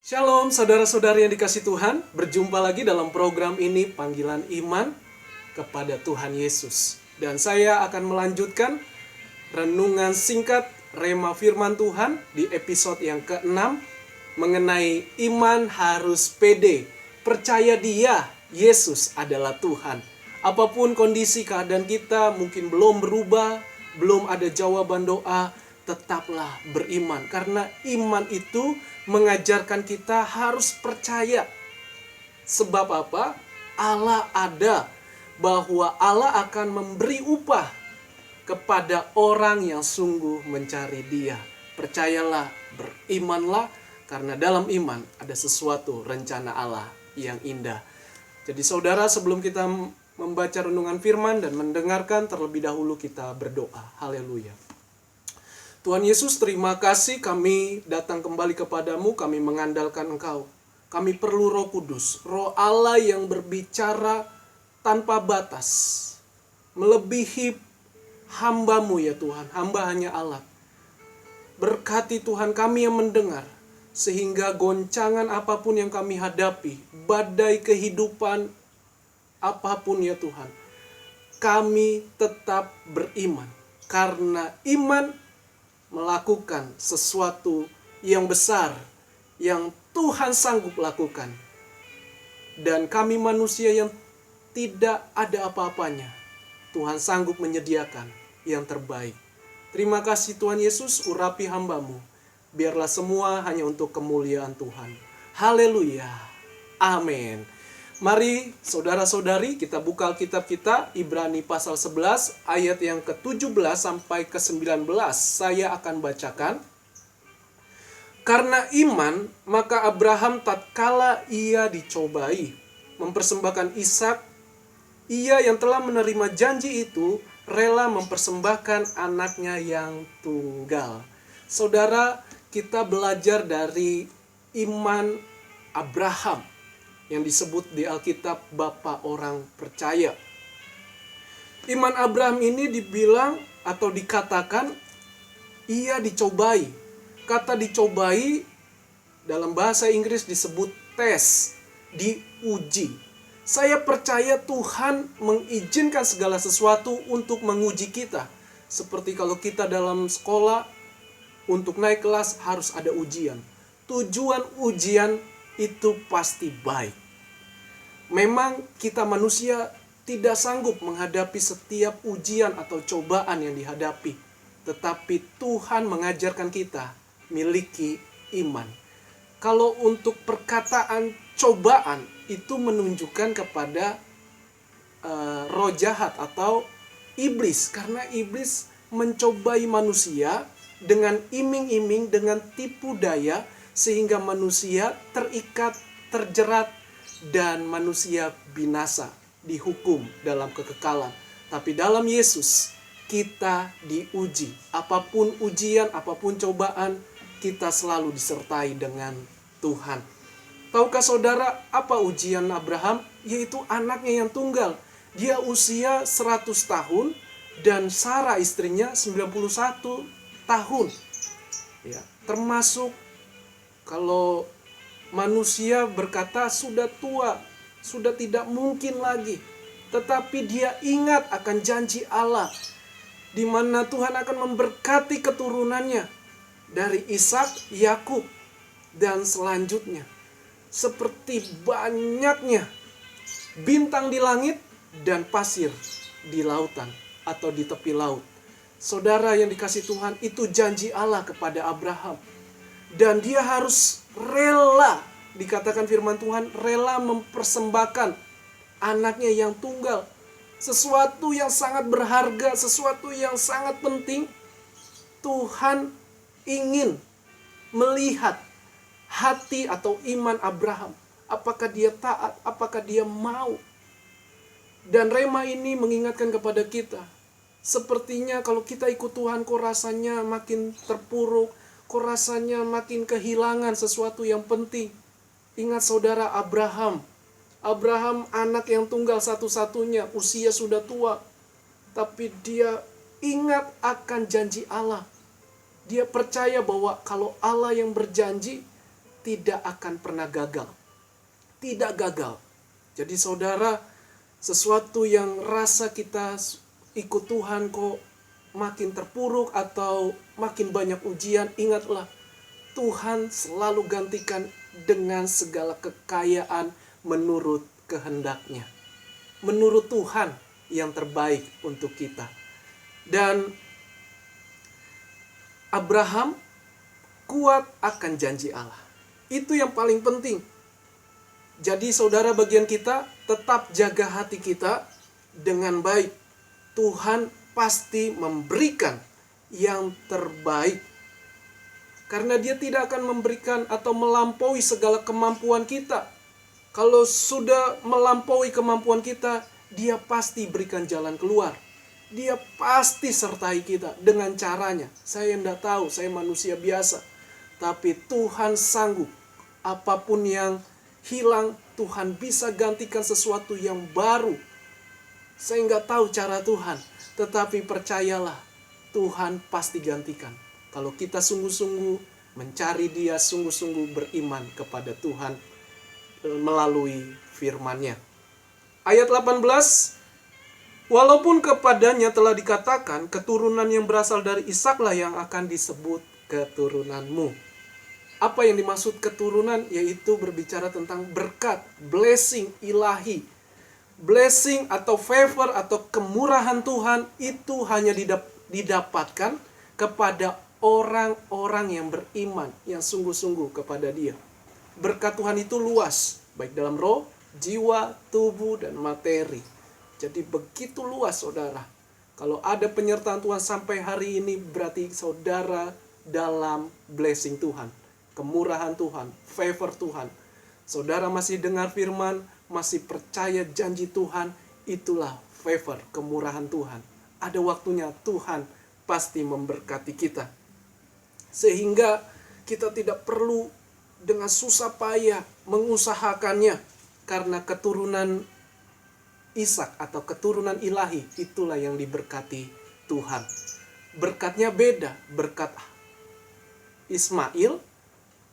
Shalom saudara-saudari yang dikasih Tuhan, berjumpa lagi dalam program ini Panggilan Iman kepada Tuhan Yesus. Dan saya akan melanjutkan renungan singkat Rema Firman Tuhan di episode yang ke-6 mengenai iman harus pede, percaya Dia, Yesus adalah Tuhan. Apapun kondisi keadaan kita mungkin belum berubah, belum ada jawaban doa, tetaplah beriman. Karena iman itu mengajarkan kita harus percaya. Sebab apa? Allah ada. Bahwa Allah akan memberi upah kepada orang yang sungguh mencari Dia. Percayalah, berimanlah, karena dalam iman ada sesuatu rencana Allah yang indah. Jadi saudara, sebelum kita membaca renungan firman dan mendengarkan, terlebih dahulu kita berdoa. Haleluya. Tuhan Yesus, terima kasih kami datang kembali kepadamu, kami mengandalkan Engkau. Kami perlu Roh Kudus, Roh Allah yang berbicara tanpa batas, melebihi hamba-Mu ya Tuhan, hamba hanya alat. Berkati Tuhan kami yang mendengar, sehingga goncangan apapun yang kami hadapi, badai kehidupan apapun ya Tuhan, kami tetap beriman. Karena iman melakukan sesuatu yang besar yang Tuhan sanggup lakukan. Dan kami manusia yang tidak ada apa-apanya, Tuhan sanggup menyediakan yang terbaik. Terima kasih Tuhan Yesus, urapi hamba-Mu. Biarlah semua hanya untuk kemuliaan Tuhan. Haleluya. Amin. Mari saudara-saudari kita buka Alkitab kita, Ibrani pasal 11 ayat yang ke-17 sampai ke-19. Saya akan bacakan. Karena iman, maka Abraham tatkala ia dicobai mempersembahkan Ishak, ia yang telah menerima janji itu rela mempersembahkan anaknya yang tunggal. Saudara, kita belajar dari iman Abraham yang disebut di Alkitab Bapa orang percaya. Iman Abraham ini dibilang atau dikatakan ia dicobai. Kata dicobai dalam bahasa Inggris disebut tes, diuji. Saya percaya Tuhan mengizinkan segala sesuatu untuk menguji kita. Seperti kalau kita dalam sekolah, untuk naik kelas harus ada ujian. Tujuan ujian itu pasti baik. Memang kita manusia tidak sanggup menghadapi setiap ujian atau cobaan yang dihadapi. Tetapi Tuhan mengajarkan kita miliki iman. Kalau untuk perkataan cobaan itu menunjukkan kepada roh jahat atau iblis. Karena iblis mencobai manusia dengan iming-iming, dengan tipu daya, sehingga manusia terikat, terjerat, dan manusia binasa, dihukum dalam kekekalan. Tapi dalam Yesus, kita diuji. Apapun ujian, apapun cobaan, kita selalu disertai dengan Tuhan. Tahukah saudara apa ujian Abraham? Yaitu anaknya yang tunggal. Dia usia 100 tahun dan Sarah istrinya 91 tahun. Ya, termasuk kalau manusia berkata sudah tua, sudah tidak mungkin lagi. Tetapi dia ingat akan janji Allah, di mana Tuhan akan memberkati keturunannya dari Ishak, Yakub, dan selanjutnya. Seperti banyaknya bintang di langit dan pasir di lautan atau di tepi laut. Saudara yang dikasih Tuhan, itu janji Allah kepada Abraham. Dan dia harus rela, dikatakan firman Tuhan, rela mempersembahkan anaknya yang tunggal. Sesuatu yang sangat berharga, sesuatu yang sangat penting. Tuhan ingin melihat hati atau iman Abraham. Apakah dia taat, apakah dia mau. Dan rema ini mengingatkan kepada kita. Sepertinya kalau kita ikut Tuhan, kok rasanya makin terpuruk, kok rasanya makin kehilangan sesuatu yang penting. Ingat saudara Abraham. Abraham anak yang tunggal satu-satunya, usia sudah tua. Tapi dia ingat akan janji Allah. Dia percaya bahwa kalau Allah yang berjanji, tidak akan pernah gagal. Tidak gagal. Jadi saudara, sesuatu yang rasa kita ikut Tuhan kok makin terpuruk atau makin banyak ujian, ingatlah Tuhan selalu gantikan dengan segala kekayaan menurut kehendaknya. Menurut Tuhan yang terbaik untuk kita. Dan Abraham kuat akan janji Allah. Itu yang paling penting. Jadi saudara, bagian kita tetap jaga hati kita dengan baik. Tuhan pasti memberikan yang terbaik. Karena Dia tidak akan memberikan atau melampaui segala kemampuan kita. Kalau sudah melampaui kemampuan kita, Dia pasti berikan jalan keluar. Dia pasti sertai kita dengan caranya. Saya tidak tahu, saya manusia biasa. Tapi Tuhan sanggup. Apapun yang hilang, Tuhan bisa gantikan sesuatu yang baru. Saya nggak tahu cara Tuhan, tetapi percayalah, Tuhan pasti gantikan. Kalau kita sungguh-sungguh mencari Dia, sungguh-sungguh beriman kepada Tuhan melalui firman-Nya. Ayat 18, walaupun kepadanya telah dikatakan, keturunan yang berasal dari Ishaklah yang akan disebut keturunanmu. Apa yang dimaksud keturunan? Yaitu berbicara tentang berkat, blessing ilahi. Blessing atau favor atau kemurahan Tuhan itu hanya didapatkan kepada orang-orang yang beriman, yang sungguh-sungguh kepada Dia. Berkat Tuhan itu luas, baik dalam roh, jiwa, tubuh, dan materi. Jadi begitu luas saudara. Kalau ada penyertaan Tuhan sampai hari ini, berarti saudara dalam blessing Tuhan, kemurahan Tuhan, favor Tuhan. Saudara masih dengar firman, masih percaya janji Tuhan, itulah favor, kemurahan Tuhan. Ada waktunya Tuhan pasti memberkati kita. Sehingga kita tidak perlu dengan susah payah mengusahakannya. Karena keturunan Ishak atau keturunan ilahi, itulah yang diberkati Tuhan. Berkatnya beda, berkat Ismail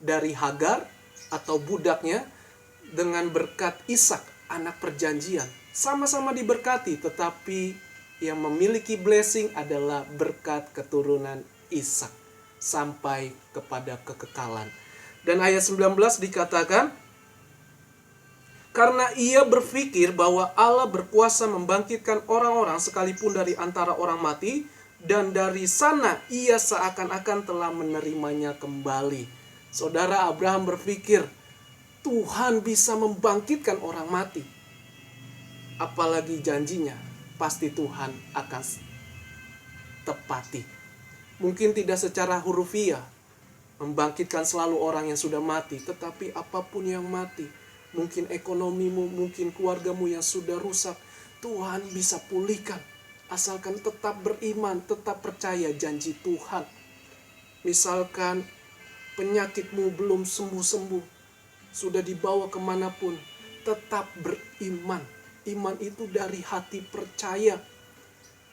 dari Hagar atau budaknya dengan berkat Ishak, anak perjanjian. Sama-sama diberkati, tetapi yang memiliki blessing adalah berkat keturunan Ishak sampai kepada kekekalan. Dan ayat 19 dikatakan, karena ia berpikir bahwa Allah berkuasa membangkitkan orang-orang sekalipun dari antara orang mati, dan dari sana ia seakan-akan telah menerimanya kembali. Saudara, Abraham berpikir Tuhan bisa membangkitkan orang mati. Apalagi janjinya, pasti Tuhan akan tepati. Mungkin tidak secara hurufiah, membangkitkan selalu orang yang sudah mati. Tetapi apapun yang mati, mungkin ekonomimu, mungkin keluargamu yang sudah rusak, Tuhan bisa pulihkan. Asalkan tetap beriman, tetap percaya janji Tuhan. Misalkan penyakitmu belum sembuh-sembuh, sudah dibawa kemanapun, tetap beriman. Iman itu dari hati percaya.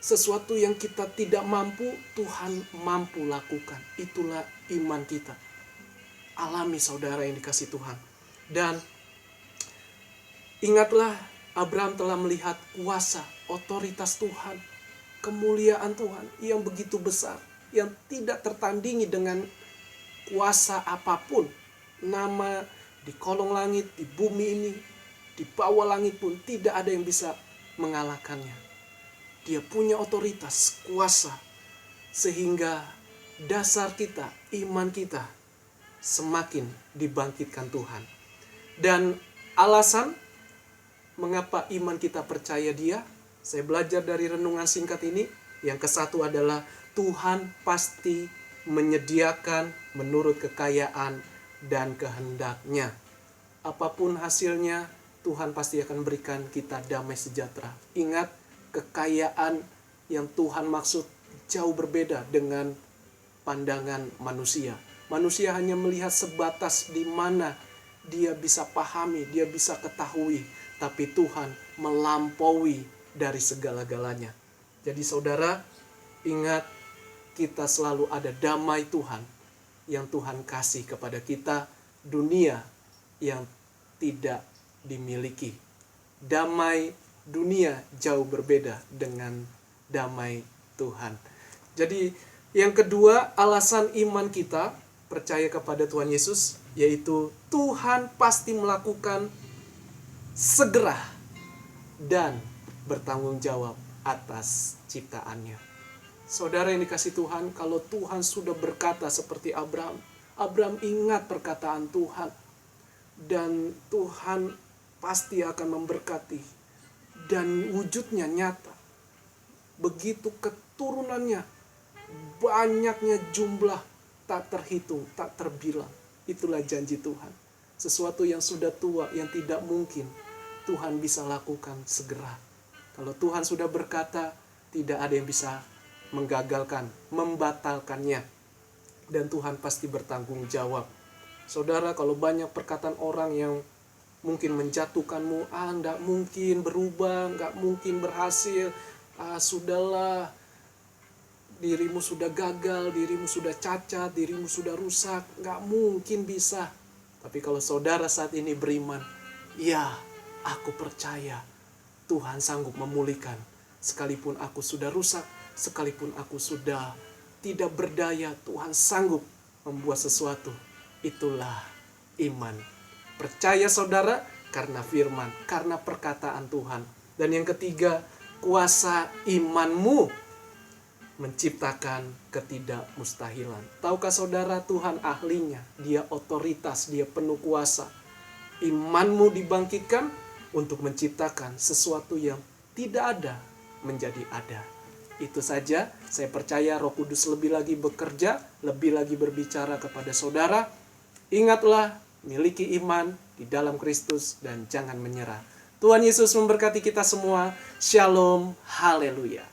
Sesuatu yang kita tidak mampu, Tuhan mampu lakukan. Itulah iman kita. Alami saudara yang dikasih Tuhan. Dan ingatlah, Abraham telah melihat kuasa, otoritas Tuhan, kemuliaan Tuhan yang begitu besar, yang tidak tertandingi dengan kuasa apapun. Nama di kolong langit, di bumi ini, di bawah langit pun tidak ada yang bisa mengalahkannya. Dia punya otoritas, kuasa, sehingga dasar kita, iman kita semakin dibangkitkan Tuhan. Dan alasan mengapa iman kita percaya Dia, saya belajar dari renungan singkat ini. Yang kesatu adalah Tuhan pasti menyediakan menurut kekayaan dan kehendaknya. Apapun hasilnya, Tuhan pasti akan berikan kita damai sejahtera. Ingat, kekayaan yang Tuhan maksud jauh berbeda dengan pandangan manusia. Manusia hanya melihat sebatas di mana dia bisa pahami, dia bisa ketahui. Tapi Tuhan melampaui dari segala-galanya. Jadi saudara, ingat, kita selalu ada damai Tuhan yang Tuhan kasih kepada kita dunia yang tidak dimiliki. Damai dunia jauh berbeda dengan damai Tuhan. Jadi yang kedua, alasan iman kita percaya kepada Tuhan Yesus, yaitu Tuhan pasti melakukan segera dan bertanggung jawab atas ciptaannya. Saudara yang dikasihi Tuhan, kalau Tuhan sudah berkata seperti Abraham, Abraham ingat perkataan Tuhan, dan Tuhan pasti akan memberkati, dan wujudnya nyata. Begitu keturunannya, banyaknya jumlah tak terhitung, tak terbilang. Itulah janji Tuhan. Sesuatu yang sudah tua, yang tidak mungkin, Tuhan bisa lakukan segera. Kalau Tuhan sudah berkata, tidak ada yang bisa menggagalkan, membatalkannya. Dan Tuhan pasti bertanggung jawab. Saudara, kalau banyak perkataan orang yang mungkin menjatuhkanmu, enggak mungkin berubah, enggak mungkin berhasil, sudahlah, dirimu sudah gagal, dirimu sudah cacat, dirimu sudah rusak, enggak mungkin bisa. Tapi kalau saudara saat ini beriman, ya, aku percaya Tuhan sanggup memulihkan. Sekalipun aku sudah rusak, sekalipun aku sudah tidak berdaya, Tuhan sanggup membuat sesuatu. Itulah iman. Percaya saudara karena firman, karena perkataan Tuhan. Dan yang ketiga, kuasa imanmu menciptakan ketidakmustahilan. Tahukah saudara, Tuhan ahlinya, Dia otoritas, Dia penuh kuasa. Imanmu dibangkitkan untuk menciptakan sesuatu yang tidak ada menjadi ada. Itu saja, saya percaya Roh Kudus lebih lagi bekerja, lebih lagi berbicara kepada saudara. Ingatlah, miliki iman di dalam Kristus dan jangan menyerah. Tuhan Yesus memberkati kita semua. Shalom, haleluya.